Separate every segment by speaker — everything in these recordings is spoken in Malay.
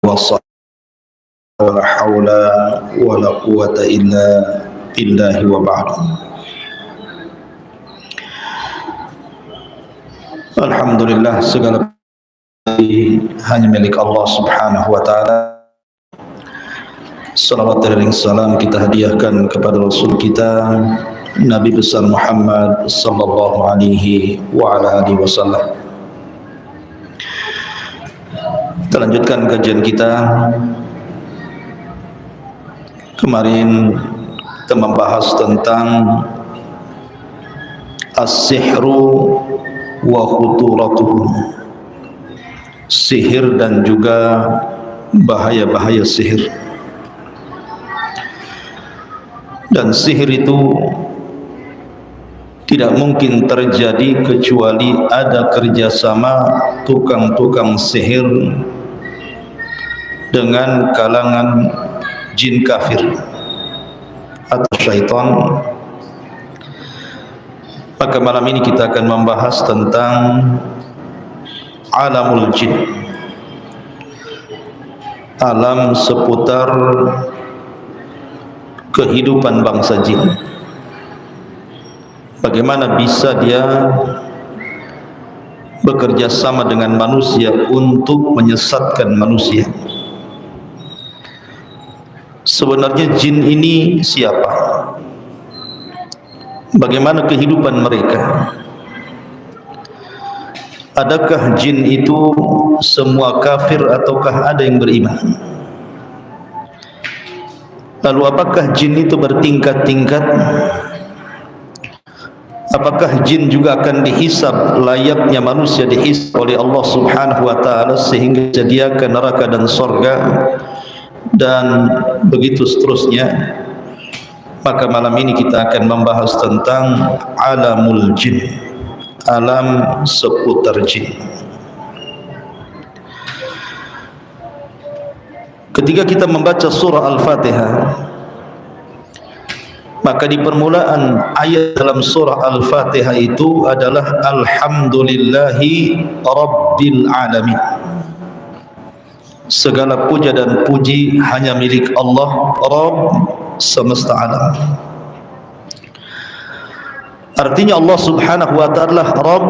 Speaker 1: ولا حول ولا قوة إلا بالله وبعد. Alhamdulillah, segala puji hanya milik Allah Subhanahu wa taala. Salawat dan salam kita hadiahkan kepada Rasul kita Nabi besar Muhammad sallallahu alaihi wa ala alihi wasallam. Kita lanjutkan kajian kita. Kemarin kita membahas tentang as-sihru wa khuturatuhu, sihir dan juga bahaya-bahaya sihir. Dan sihir itu tidak mungkin terjadi kecuali ada kerjasama tukang-tukang sihir dengan kalangan jin kafir atau syaitan. Maka malam ini kita akan membahas tentang alamul jin, alam seputar kehidupan bangsa jin. Bagaimana bisa dia bekerja sama dengan manusia untuk menyesatkan manusia. Sebenarnya jin ini siapa? Bagaimana kehidupan mereka? Adakah jin itu semua kafir ataukah ada yang beriman? Lalu apakah jin itu bertingkat-tingkat? Apakah jin juga akan dihisab layaknya manusia dihisab oleh Allah Subhanahu wa taala sehingga disediakan neraka dan surga dan begitu seterusnya? Maka malam ini kita akan membahas tentang alamul jin, alam seputar jin. Ketika kita membaca surah Al-Fatihah, maka di permulaan ayat dalam surah Al-Fatihah itu adalah Alhamdulillahi Rabbil Alamin. Segala puja dan puji hanya milik Allah, Rabb semesta alam. Artinya Allah Subhanahu wa ta'ala Rabb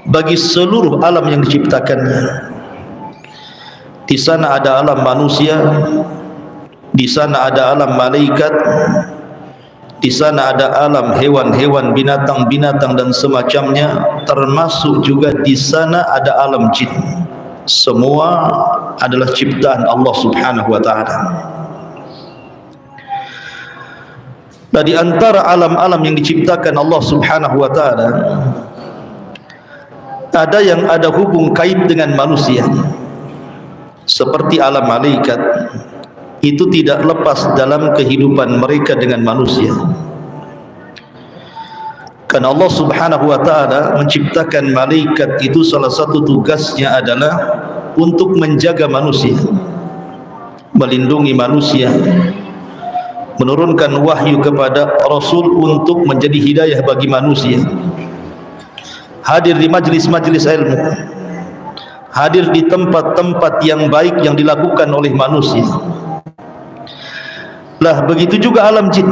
Speaker 1: bagi seluruh alam yang diciptakannya. Di sana ada alam manusia, di sana ada alam malaikat, di sana ada alam hewan-hewan, binatang-binatang dan semacamnya, termasuk juga di sana ada alam jin. Semua adalah ciptaan Allah Subhanahu wa ta'ala. Nah, di antara alam-alam yang diciptakan Allah Subhanahu wa ta'ala, ada yang ada hubung kait dengan manusia. Seperti alam malaikat, itu tidak lepas dalam kehidupan mereka dengan manusia. Karena Allah Subhanahu wa ta'ala menciptakan malaikat itu salah satu tugasnya adalah untuk menjaga manusia, melindungi manusia, menurunkan wahyu kepada Rasul untuk menjadi hidayah bagi manusia, hadir di majlis-majlis ilmu, hadir di tempat-tempat yang baik yang dilakukan oleh manusia. Lah begitu juga alam jin.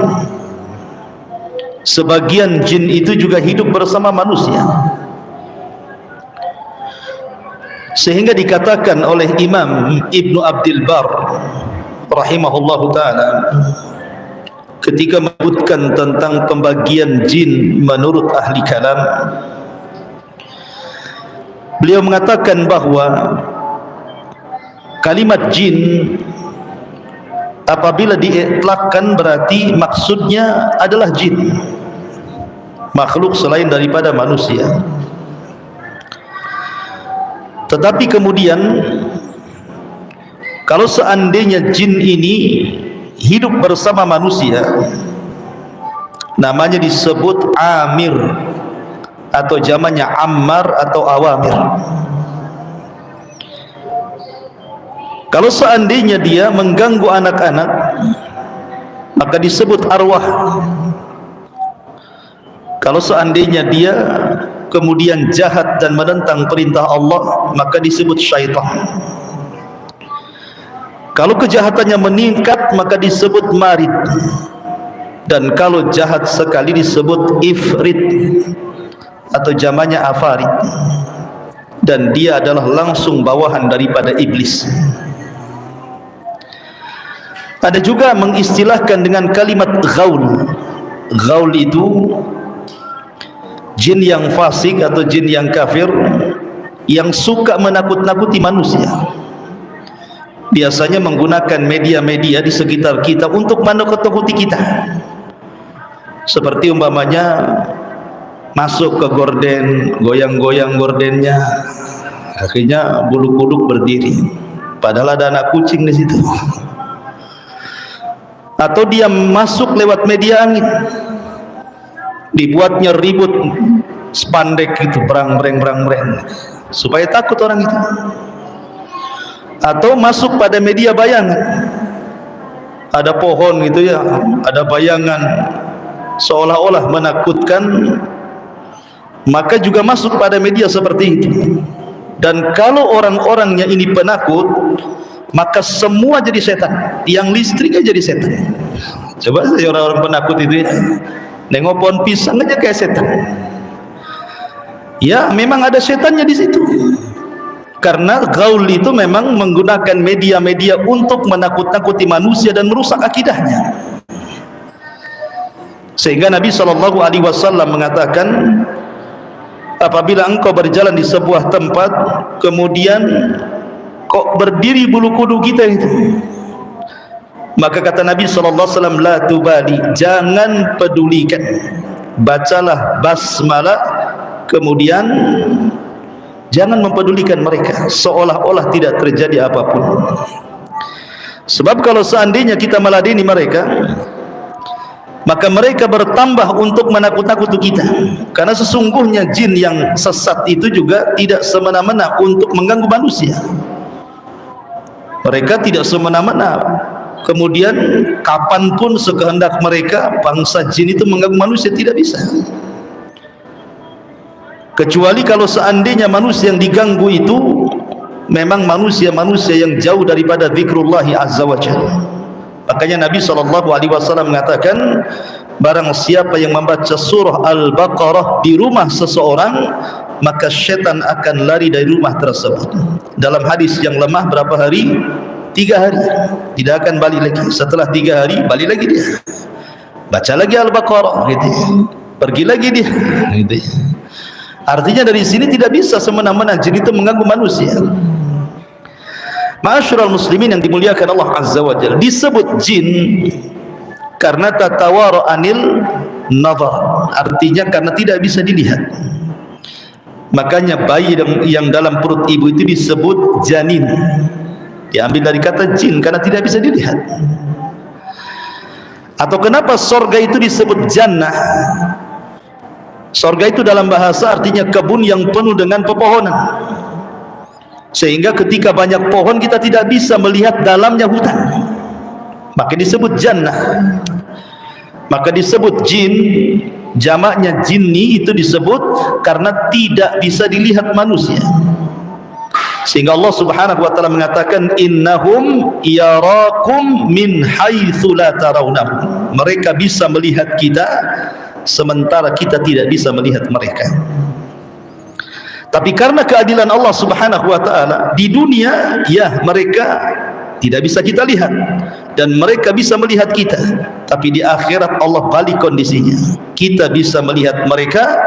Speaker 1: Sebagian jin itu juga hidup bersama manusia, sehingga dikatakan oleh Imam Ibnu Abdul Bar rahimahullahu ta'ala ketika menyebutkan tentang pembagian jin menurut ahli kalam, beliau mengatakan bahwa kalimat jin apabila diitlakkan berarti maksudnya adalah jin, makhluk selain daripada manusia. Tetapi kemudian kalau seandainya jin ini hidup bersama manusia, namanya disebut amir atau jamannya ammar atau awamir. Kalau seandainya dia mengganggu anak-anak, maka disebut arwah. Kalau seandainya dia kemudian jahat dan menentang perintah Allah, maka disebut syaitan. Kalau kejahatannya meningkat maka disebut marid, dan kalau jahat sekali disebut ifrit atau jamaknya afarid, dan dia adalah langsung bawahan daripada iblis. Ada juga mengistilahkan dengan kalimat ghaul. Ghaul itu jin yang fasik atau jin yang kafir yang suka menakut-nakuti manusia. Biasanya menggunakan media-media di sekitar kita untuk menakut-nakuti kita. Seperti umpamanya masuk ke gorden, goyang-goyang gordennya, akhirnya bulu kuduk berdiri, padahal ada anak kucing di situ. Atau dia masuk lewat media angin, dibuatnya ribut spandek itu, berang-breng supaya takut orang itu. Atau masuk pada media bayangan, ada pohon gitu ya, ada bayangan seolah-olah menakutkan, maka juga masuk pada media seperti itu. Dan kalau orang-orangnya ini penakut, maka semua jadi setan, yang listriknya jadi setan. Coba saja orang-orang penakut itu ya, nengok pohon pisang aja kayak setan. Ya memang ada setannya di situ, karena gaul itu memang menggunakan media-media untuk menakut-nakuti manusia dan merusak akidahnya. Sehingga Nabi SAW mengatakan, apabila engkau berjalan di sebuah tempat kemudian kok berdiri bulu kudu kita itu, maka kata Nabi SAW, la tubali, jangan pedulikan, bacalah basmalah, kemudian jangan mempedulikan mereka, seolah-olah tidak terjadi apapun. Sebab kalau seandainya kita meladeni mereka, maka mereka bertambah untuk menakut-nakuti kita. Karena sesungguhnya jin yang sesat itu juga tidak semena-mena untuk mengganggu manusia. Mereka tidak semena-mena, kemudian kapanpun sekehendak mereka bangsa jin itu mengganggu manusia, tidak bisa. Kecuali kalau seandainya manusia yang diganggu itu memang manusia-manusia yang jauh daripada zikrullahi azza wa jalla. Makanya Nabi SAW mengatakan, barang siapa yang membaca surah Al-Baqarah di rumah seseorang, maka syaitan akan lari dari rumah tersebut. Dalam hadis yang lemah, berapa hari? 3 hari, tidak akan balik lagi. Setelah 3 hari balik lagi dia, baca lagi Al-Baqarah gitu, pergi lagi dia gitu. Artinya dari sini tidak bisa semena-mena jin itu mengganggu manusia. Ma'asyiral muslimin yang dimuliakan Allah Azza wa Jalla, disebut jin karena tatawara anil nazar, artinya karena tidak bisa dilihat. Makanya bayi yang dalam perut ibu itu disebut janin, diambil dari kata jin karena tidak bisa dilihat. Atau kenapa sorga itu disebut jannah? Sorga itu dalam bahasa artinya kebun yang penuh dengan pepohonan, sehingga ketika banyak pohon kita tidak bisa melihat dalamnya hutan, maka disebut jannah. Maka disebut jin, jamaknya jinni, itu disebut karena tidak bisa dilihat manusia. Sehingga Allah Subhanahu wa taala mengatakan, innahum yarakum min haitsu la tarawnahum, mereka bisa melihat kita sementara kita tidak bisa melihat mereka. Tapi karena keadilan Allah Subhanahu wa taala, di dunia ya mereka tidak bisa kita lihat dan mereka bisa melihat kita, tapi di akhirat Allah balik kondisinya, kita bisa melihat mereka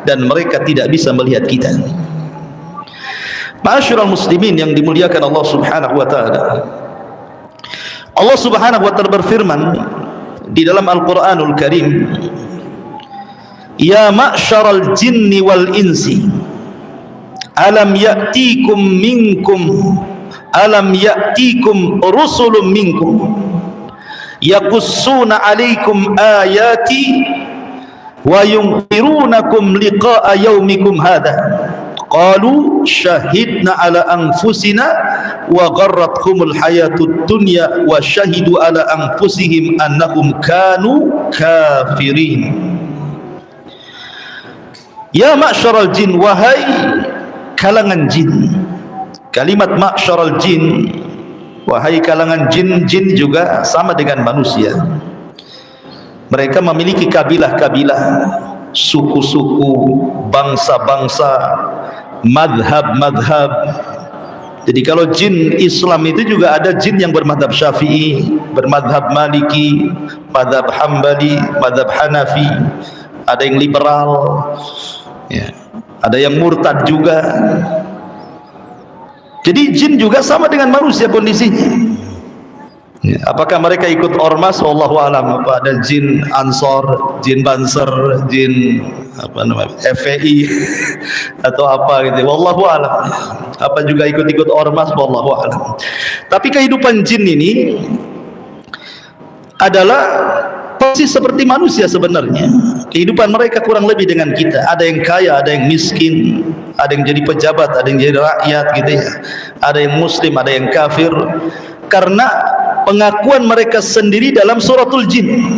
Speaker 1: dan mereka tidak bisa melihat kita. Ma'asyiral muslimin yang dimuliakan Allah Subhanahu wa taala, Allah Subhanahu wa taala berfirman di dalam Al-Qur'anul Karim, ya ma'syaral jinni wal insi alam ya'tikum rusulun minkum yaqussuna alaikum ayati wa yunzirunakum liqa'a yaumikum hadha qalu syahidna ala anfusina wa gharrathumul hayatud dunya wa syahidu ala anfusihim annahum kanu kafirin. Ya ma'syaral jin, wahai kalangan jin. Kalimat ma'syaral jin wahai kalangan jin, jin juga sama dengan manusia. Mereka memiliki kabilah-kabilah, suku-suku, bangsa-bangsa, madhab-madhab. Jadi kalau jin Islam itu juga ada jin yang bermadhab Syafi'i, bermadhab Maliki, madhab Hambali, madhab Hanafi, ada yang liberal, ya, ada yang murtad juga. Jadi jin juga sama dengan manusia kondisinya. Ya, apakah mereka ikut ormas? Wallahu alam. Apa ada jin Ansor, jin Banser, jin apa namanya FPI atau apa gitu? Wallahu alam. Apa juga ikut-ikut ormas? Wallahu alam. Tapi kehidupan jin ini adalah persis seperti manusia sebenarnya. Kehidupan mereka kurang lebih dengan kita. Ada yang kaya, ada yang miskin, ada yang jadi pejabat, ada yang jadi rakyat gitu ya. Ada yang muslim, ada yang kafir. Karena pengakuan mereka sendiri dalam suratul jin.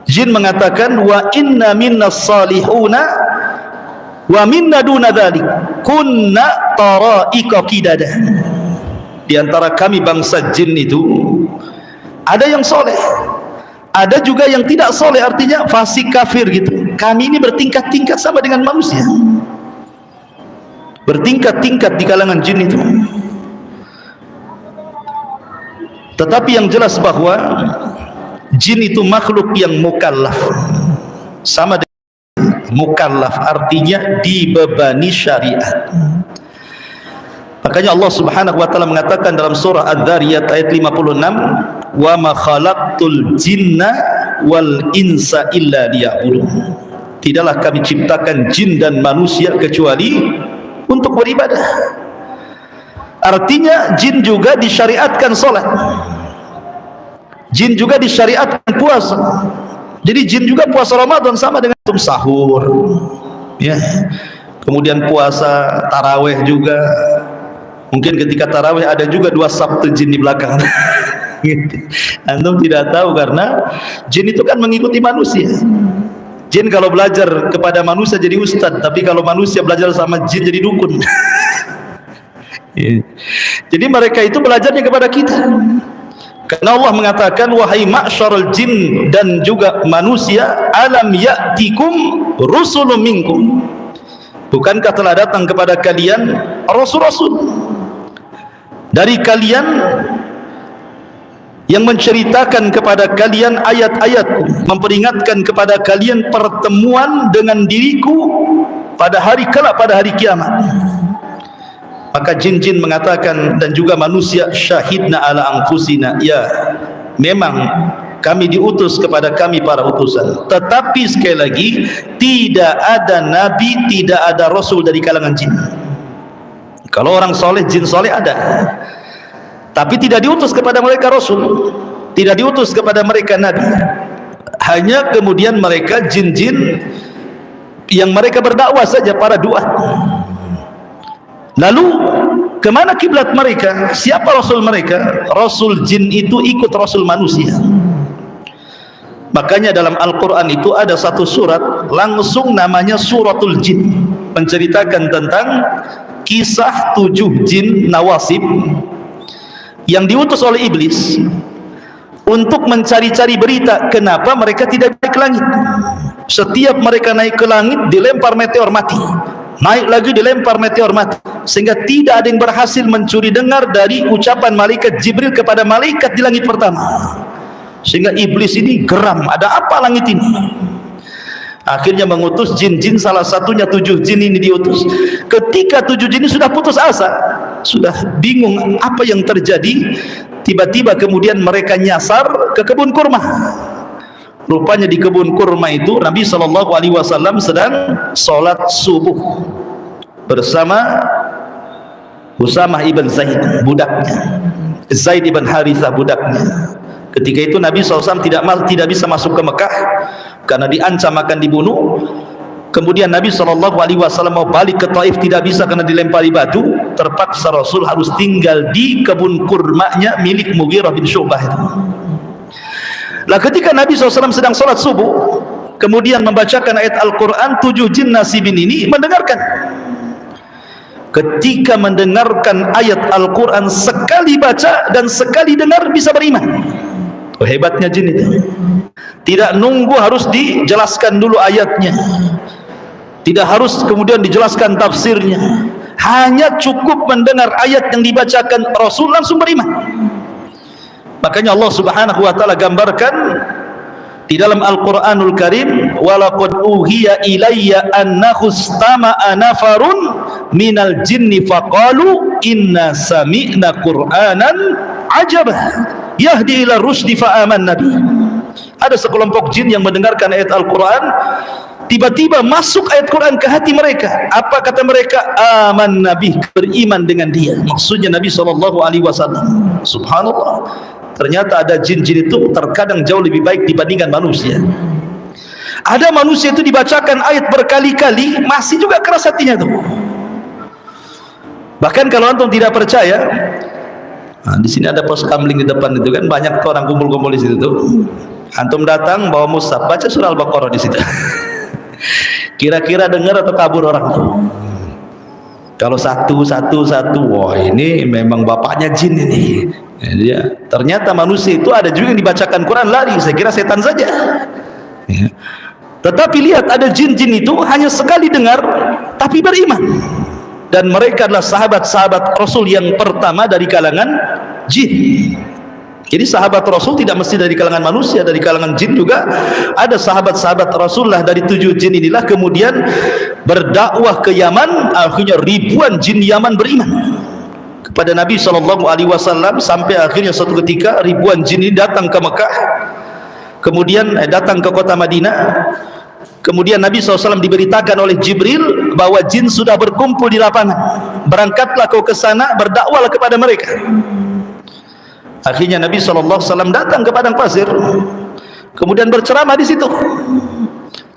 Speaker 1: Jin mengatakan wa inna minnas salihuna wa minna duna dzalik kunna tara'iqa qidada. Di antara kami bangsa jin itu ada yang soleh, ada juga yang tidak soleh, artinya fasik kafir gitu. Kami ini bertingkat-tingkat sama dengan manusia, bertingkat-tingkat di kalangan jin itu. Tetapi yang jelas bahwa jin itu makhluk yang mukallaf, sama dengan mukallaf, artinya dibebani syariat. Makanya Allah Subhanahu wa taala mengatakan dalam surah Adz-Dzariyat ayat 56, "Wa ma khalaqtul jinna wal insa illa liya'budun." Tidaklah kami ciptakan jin dan manusia kecuali untuk beribadah. Artinya jin juga disyariatkan salat, jin juga disyariatkan puasa. Jadi jin juga puasa Ramadan sama dengan sahur, ya. Kemudian puasa taraweh juga. Mungkin ketika taraweh ada juga 2 sabtu jin di belakang. Antum tidak tahu karena jin itu kan mengikuti manusia. Jin kalau belajar kepada manusia jadi ustadz, tapi kalau manusia belajar sama jin jadi dukun. Jadi mereka itu belajarnya kepada kita. Karena Allah mengatakan wahai ma'syarul jin dan juga manusia, alam ya'tikum rusulun minkum. Bukankah telah datang kepada kalian rasul-rasul dari kalian yang menceritakan kepada kalian ayat-ayatku, memperingatkan kepada kalian pertemuan dengan diriku pada hari kelak, pada hari kiamat. Maka jin-jin mengatakan dan juga manusia, syahidna ala anfusina, ya memang kami diutus kepada kami para utusan. Tetapi sekali lagi tidak ada nabi, tidak ada rasul dari kalangan jin. Kalau orang soleh, jin soleh ada, tapi tidak diutus kepada mereka rasul, tidak diutus kepada mereka nabi. Hanya kemudian mereka jin-jin yang mereka berdakwah saja, para duat. Lalu kemana kiblat mereka? Siapa rasul mereka? Rasul jin itu ikut rasul manusia. Makanya dalam Al-Quran itu ada satu surat langsung namanya suratul jin, menceritakan tentang kisah 7 jin nawasib yang diutus oleh iblis untuk mencari-cari berita kenapa mereka tidak naik ke langit. Setiap mereka naik ke langit dilempar meteor mati, naik lagi dilempar meteor mati, sehingga tidak ada yang berhasil mencuri dengar dari ucapan malaikat Jibril kepada malaikat di langit pertama. Sehingga iblis ini geram, ada apa langit ini? Akhirnya mengutus jin-jin, salah satunya 7 jin ini diutus. Ketika 7 jin ini sudah putus asa, sudah bingung apa yang terjadi, tiba-tiba kemudian mereka nyasar ke kebun kurma. Rupanya di kebun kurma itu Nabi SAW sedang sholat subuh bersama Usamah ibn Zaid, budaknya, Zaid ibn Harithah, budaknya. Ketika itu Nabi SAW tidak bisa masuk ke Mekah karena diancam akan dibunuh. Kemudian Nabi SAW mau balik ke Taif, tidak bisa karena dilempari batu. Terpaksa Rasul harus tinggal di kebun kurmanya milik Mughirah bin Syu'bah itu. Lah ketika Nabi SAW sedang sholat subuh, kemudian membacakan ayat Al-Quran, 7 jin nasibin ini mendengarkan. ketika mendengarkan ayat Al-Quran, sekali baca dan sekali dengar bisa beriman. Oh, hebatnya jin itu. Tidak nunggu harus dijelaskan dulu ayatnya, tidak harus kemudian dijelaskan tafsirnya, hanya cukup mendengar ayat yang dibacakan Rasul langsung beriman. Makanya Allah Subhanahu wa taala gambarkan di dalam Al-Qur'anul Karim, walaqad uhiya ilayya annahu istama'a nafarun minal jinni faqalu inna sami'na qur'anan ajaba yahdi ila rusdi fa amanna bi. Ada sekelompok jin yang mendengarkan ayat Al-Qur'an, tiba-tiba masuk ayat Quran ke hati mereka. Apa kata mereka? Aman Nabi, beriman dengan dia. Maksudnya Nabi SAW. Subhanallah. Ternyata ada jin-jin itu terkadang jauh lebih baik dibandingkan manusia. Ada manusia itu dibacakan ayat berkali-kali masih juga keras hatinya tuh. Bahkan kalau antum tidak percaya, nah, di sini ada pos kamling di depan itu kan, banyak tuh orang kumpul-kumpul di situ tuh. Antum datang bawa mushaf, baca surah Al-Baqarah di situ. Kira-kira dengar atau kabur orang tuh? Kalau satu, wah ini memang bapaknya jin ini. Ya, ternyata manusia itu ada juga yang dibacakan Quran lari, saya kira setan saja. Ya. Tetapi lihat, ada jin-jin itu hanya sekali dengar tapi beriman, dan mereka adalah sahabat-sahabat Rasul yang pertama dari kalangan jin. Jadi sahabat Rasul tidak mesti dari kalangan manusia, dari kalangan jin juga ada sahabat-sahabat Rasulullah. Dari 7 jin inilah kemudian berdakwah ke Yaman, akhirnya ribuan jin Yaman beriman kepada Nabi SAW, sampai akhirnya suatu ketika ribuan jin ini datang ke Mekah, kemudian datang ke kota Madinah. Kemudian Nabi SAW diberitakan oleh Jibril bahwa jin sudah berkumpul di lapangan, berangkatlah kau ke sana, berdakwahlah kepada mereka. Akhirnya Nabi SAW datang ke padang pasir, kemudian berceramah di situ.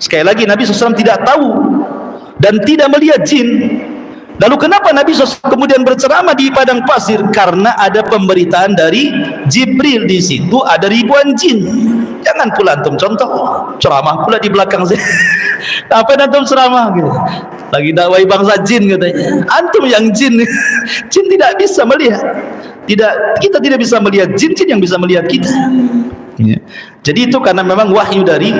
Speaker 1: Sekali lagi Nabi SAW tidak tahu dan tidak melihat jin. Lalu kenapa Nabi SAW kemudian berceramah di padang pasir? Karena ada pemberitaan dari Jibril, di situ ada ribuan jin. Jangan pula antum contoh ceramah pula di belakang saya. Apa antum ceramah gitu? Lagi dakwai bangsa jin katanya. Antum yang jin. Jin tidak bisa melihat. Kita tidak bisa melihat jin yang bisa melihat kita. Ya. Jadi itu karena memang wahyu dari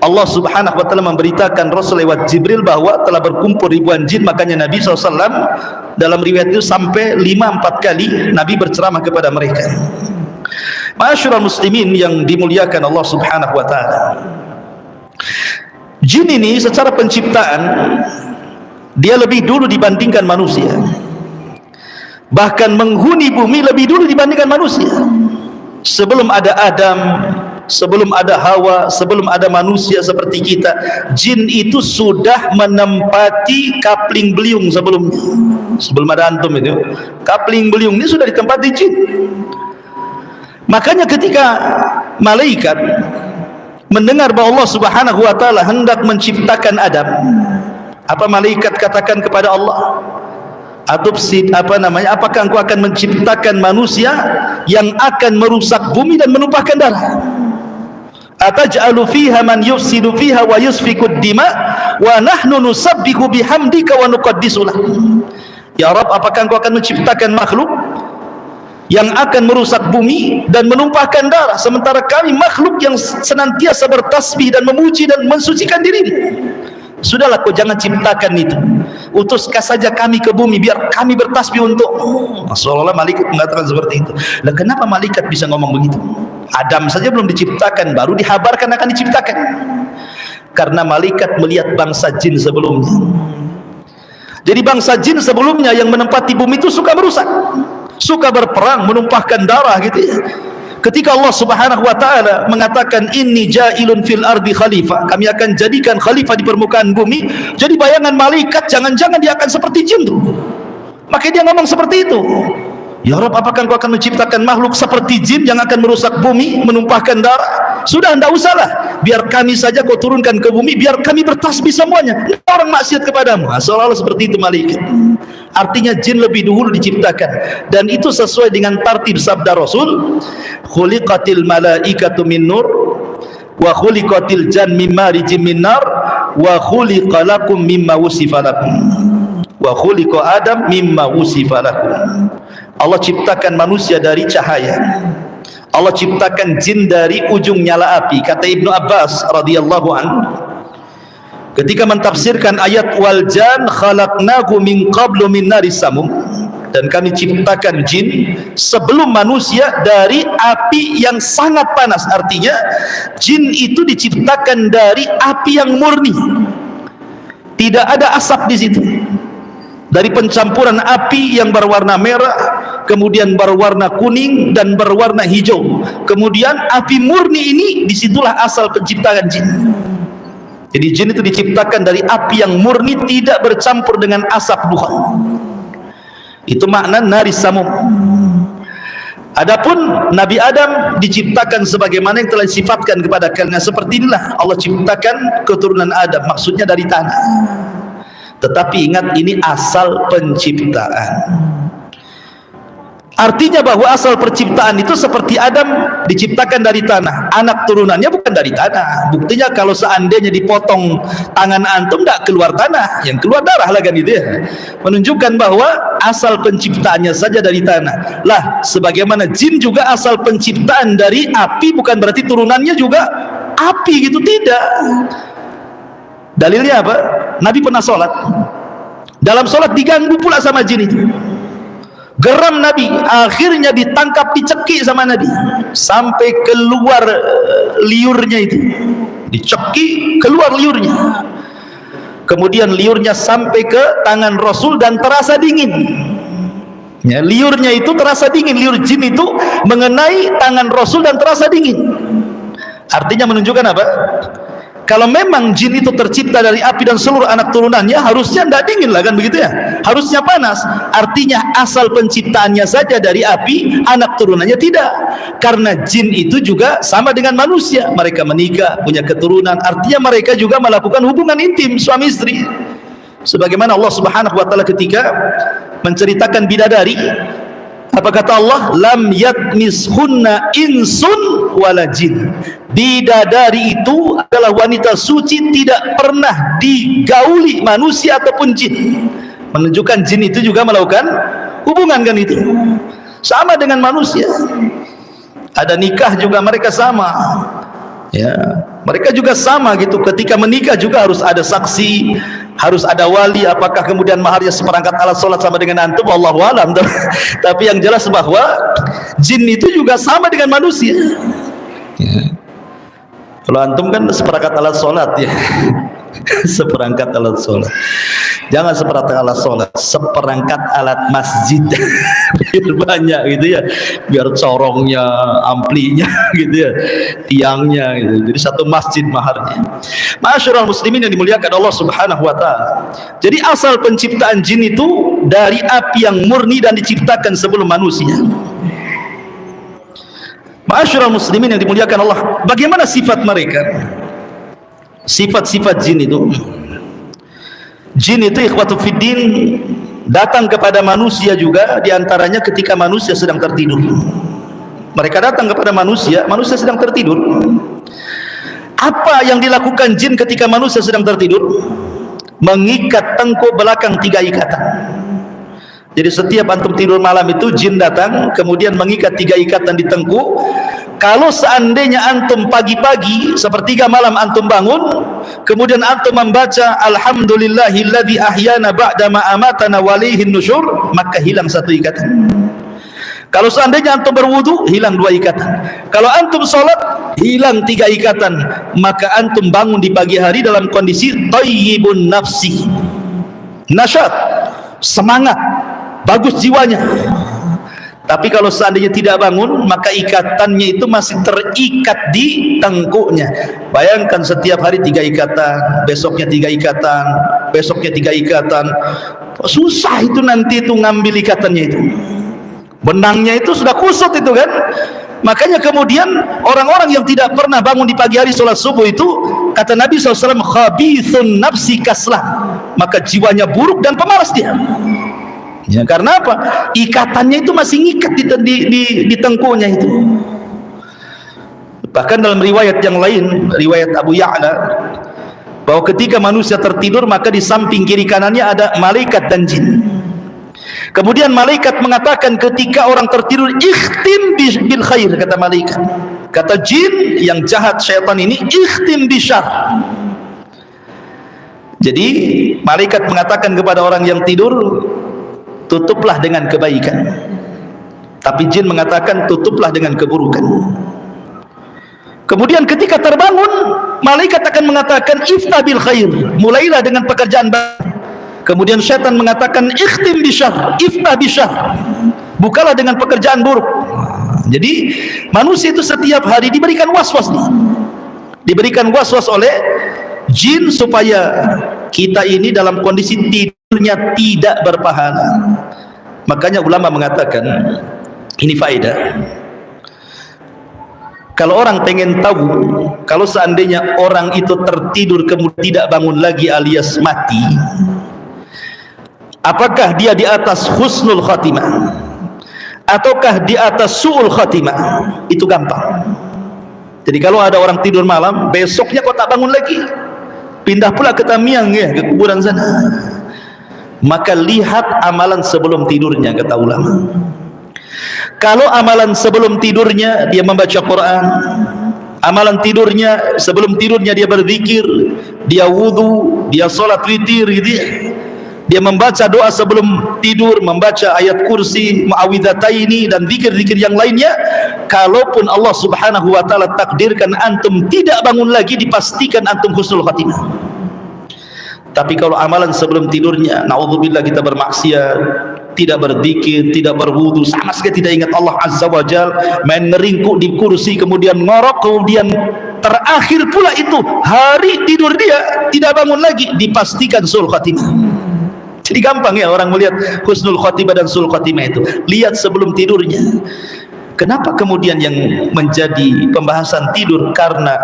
Speaker 1: Allah Subhanahu wa taala memberitakan Rasul lewat Jibril bahwa telah berkumpul ribuan jin. Makanya Nabi SAW dalam riwayat itu sampai 5-4 kali Nabi berceramah kepada mereka. Ma'asyiral muslimin yang dimuliakan Allah Subhanahu wa taala, jin ini secara penciptaan dia lebih dulu dibandingkan manusia. Bahkan menghuni bumi lebih dulu dibandingkan manusia. Sebelum ada Adam, sebelum ada Hawa, sebelum ada manusia seperti kita, jin itu sudah menempati kapling beliung sebelumnya. Sebelum ada antum itu, kapling beliung ini sudah ditempati jin. Makanya ketika malaikat mendengar bahwa Allah Subhanahu wa taala hendak menciptakan Adam, apa malaikat katakan kepada Allah? Atupsid, apakah engkau akan menciptakan manusia yang akan merusak bumi dan menumpahkan darah? Ataj'alu fiha man yufsidu fiha wa yusfikud dima wa nahnu nusabbihu bihamdika wa nuqaddisu lah. Ya Rabb, apakah engkau akan menciptakan makhluk yang akan merusak bumi dan menumpahkan darah, sementara kami makhluk yang senantiasa bertasbih dan memuji dan mensucikan dirimu? Sudahlah, kau jangan ciptakan itu, utuskan saja kami ke bumi biar kami bertasbih untuk. Seolah-olah malaikat mengatakan seperti itu. Lah kenapa malaikat bisa ngomong begitu? Adam saja belum diciptakan baru dihabarkan akan diciptakan. Karena malaikat melihat bangsa jin sebelumnya. Jadi bangsa jin sebelumnya yang menempati bumi itu suka merusak, suka berperang, menumpahkan darah gitu ya. Ketika Allah Subhanahu wa taala mengatakan inni ja'ilun fil ardi khalifah, kami akan jadikan khalifah di permukaan bumi, jadi bayangan malaikat jangan-jangan dia akan seperti jin tuh. Maka dia ngomong seperti itu. Ya Rabb, apakah engkau akan menciptakan makhluk seperti jin yang akan merusak bumi, menumpahkan darah? Sudah, tidak usahlah, biar kami saja kau turunkan ke bumi, biar kami bertasbih semuanya, orang maksiat kepadamu. Seolah-olah seperti itu malaikat. Artinya jin lebih dulu diciptakan, dan itu sesuai dengan tartib sabda Rasul, khuliqatil malaikatu min nur wa khuliqatil jan mimma rijim min nar wa khuliqalakum mimma wusifa lakum wa khuliqa Adam mimma wusifa lahu. Allah ciptakan manusia dari cahaya, Allah ciptakan jin dari ujung nyala api. Kata Ibnu Abbas radhiyallahu anhu ketika mentafsirkan ayat wal jan khalaqnahu min qablu min naris samum, dan kami ciptakan jin sebelum manusia dari api yang sangat panas. Artinya jin itu diciptakan dari api yang murni, tidak ada asap di situ. Dari pencampuran api yang berwarna merah, kemudian berwarna kuning dan berwarna hijau, kemudian api murni ini, disitulah asal penciptaan jin. Jadi jin itu diciptakan dari api yang murni, tidak bercampur dengan asap dukhan. Itu makna naris samum. Adapun Nabi Adam diciptakan sebagaimana yang telah disifatkan kepada kalian. Seperti inilah Allah ciptakan keturunan Adam, maksudnya dari tanah. Tetapi ingat, ini asal penciptaan. Artinya bahwa asal penciptaan itu seperti Adam diciptakan dari tanah, anak turunannya bukan dari tanah. Buktinya kalau seandainya dipotong tangan antum, tidak keluar tanah, yang keluar darah lah kan, itu ya. Menunjukkan bahwa asal penciptaannya saja dari tanah. Lah, sebagaimana jin juga asal penciptaan dari api, bukan berarti turunannya juga api gitu, tidak. Dalilnya apa? Nabi pernah sholat, dalam sholat diganggu pula sama jin itu. Geram Nabi, akhirnya ditangkap, dicekik sama Nabi sampai keluar liurnya itu, dicekik keluar liurnya. Kemudian liurnya sampai ke tangan Rasul dan terasa dingin. Ya, liurnya itu terasa dingin, liur jin itu mengenai tangan Rasul dan terasa dingin. Artinya menunjukkan apa? Kalau memang jin itu tercipta dari api dan seluruh anak turunannya, harusnya tidak dingin lah kan, begitu ya, harusnya panas. Artinya asal penciptaannya saja dari api, anak turunannya tidak. Karena jin itu juga sama dengan manusia, mereka menikah, punya keturunan, artinya mereka juga melakukan hubungan intim suami istri. Sebagaimana Allah Subhanahu wa taala ketika menceritakan bidadari, apa kata Allah? Lam yatmishunna insun wala jin. Bidadari itu adalah wanita suci, tidak pernah digauli manusia ataupun jin. Menunjukkan jin itu juga melakukan hubungan kan, itu sama dengan manusia. Ada nikah juga mereka sama, ya, mereka juga sama gitu. Ketika menikah juga harus ada saksi, harus ada wali. Apakah kemudian maharnya seperangkat alat sholat sama dengan antum? Wallahu alam. Tapi yang jelas bahwa jin itu juga sama dengan manusia, ya. Kalau antum kan seperangkat alat sholat, ya. Seperangkat alat sholat, jangan seperangkat alat sholat, seperangkat alat masjid. Biar banyak gitu ya, biar corongnya, amplinya gitu ya, tiangnya gitu. Jadi satu masjid maharnya. Ma'asyiral muslimin yang dimuliakan Allah Subhanahu wa taala. Jadi asal penciptaan jin itu dari api yang murni dan diciptakan sebelum manusia. Ma'asyiral muslimin yang dimuliakan Allah, bagaimana sifat mereka? Sifat-sifat jin itu. Jin itu ikhwatu fiddin datang kepada manusia juga, diantaranya ketika manusia sedang tertidur. Mereka datang kepada manusia, manusia sedang tertidur. Apa yang dilakukan jin ketika manusia sedang tertidur? Mengikat tengkuk belakang 3 ikatan. Jadi setiap antum tidur malam itu, jin datang kemudian mengikat 3 ikatan di tengkuk. Kalau seandainya antum pagi-pagi sepertiga malam antum bangun, kemudian antum membaca alhamdulillahilladzi ahyana ba'da ma amatana wa ilaihin nusyur, maka hilang 1 ikatan. Kalau seandainya antum berwudu, hilang 2 ikatan. Kalau antum sholat, hilang 3 ikatan. Maka antum bangun di pagi hari dalam kondisi thayyibun nafsi, nasyat, semangat, bagus jiwanya. Tapi kalau seandainya tidak bangun, maka ikatannya itu masih terikat di tengkuknya. Bayangkan setiap hari 3 ikatan, besoknya 3 ikatan, besoknya 3 ikatan. Susah itu nanti itu ngambil ikatannya itu. Benangnya itu sudah kusut itu kan. Makanya kemudian orang-orang yang tidak pernah bangun di pagi hari sholat subuh itu, kata Nabi SAW, khabithun nafsi kaslah, maka jiwanya buruk dan pemalas dia. Ya, karena apa? Ikatannya itu masih ngikat di tengkuknya itu. Bahkan dalam riwayat yang lain, riwayat Abu Ya'la, bahwa ketika manusia tertidur maka di samping kiri kanannya ada malaikat dan jin. Kemudian malaikat mengatakan ketika orang tertidur, ikhtim bil khair, kata malaikat. Kata jin yang jahat syaitan ini, ikhtim bisyar. Jadi malaikat mengatakan kepada orang yang tidur, tutuplah dengan kebaikan. Tapi jin mengatakan tutuplah dengan keburukan. Kemudian ketika terbangun, malaikat akan mengatakan iftah bil khair, mulailah dengan pekerjaan baik. Kemudian syaitan mengatakan ikhtim bisyar, iftah bisyar, bukalah dengan pekerjaan buruk. Jadi manusia itu setiap hari diberikan waswas nih, diberikan waswas oleh jin supaya kita ini dalam kondisi tidurnya tidak berpahala. Makanya ulama mengatakan ini faedah. Kalau orang pengen tahu, kalau seandainya orang itu tertidur kemudian tidak bangun lagi alias mati, apakah dia di atas husnul khatimah ataukah di atas su'ul khatimah? Itu gampang. Jadi kalau ada orang tidur malam, besoknya kok tak bangun lagi, pindah pula ke Tamiang ya, ke kuburan sana, maka lihat amalan sebelum tidurnya, kata ulama. Kalau amalan sebelum tidurnya dia membaca Quran, amalan tidurnya sebelum tidurnya dia berzikir, dia wudu, dia salat witir gitu ya, dia membaca doa sebelum tidur, membaca ayat kursi, muawwidhataini dan zikir-zikir yang lainnya, kalaupun Allah Subhanahu wa taala takdirkan antum tidak bangun lagi, dipastikan antum husnul khatimah. Tapi kalau amalan sebelum tidurnya, naudzubillah, kita bermaksiat, tidak berzikir, tidak berwudu, sama sekali tidak ingat Allah Azza wa Jal, main ngeringkuk di kursi, kemudian ngorok, kemudian terakhir pula itu hari tidur dia tidak bangun lagi, dipastikan sul khatimah. Jadi gampang ya orang melihat husnul khatimah dan sul khatimah itu, lihat sebelum tidurnya. Kenapa kemudian yang menjadi pembahasan tidur? Karena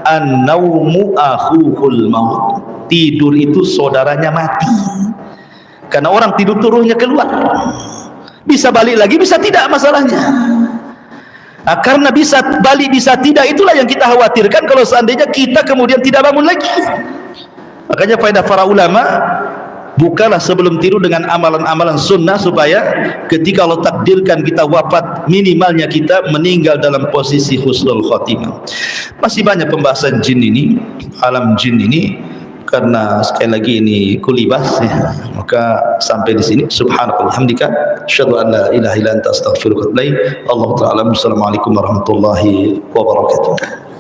Speaker 1: an-naumu akhuhul maut, tidur itu saudaranya mati. Karena orang tidur ruhnya keluar, bisa balik lagi, bisa tidak masalahnya. Nah, karena bisa balik bisa tidak, itulah yang kita khawatirkan kalau seandainya kita kemudian tidak bangun lagi. Makanya faedah para ulama, bukalah sebelum tidur dengan amalan-amalan sunnah supaya ketika Allah takdirkan kita wafat, minimalnya kita meninggal dalam posisi husnul khatimah. Masih banyak pembahasan jin ini, alam jin ini, karena sekali lagi ini kulibas ya. Maka sampai di sini, subhanallah hamdika asyhadu an la ilaha illa anta astaghfiruka wa atubu ilaik. Allahu ta'ala. Assalamualaikum warahmatullahi wabarakatuh.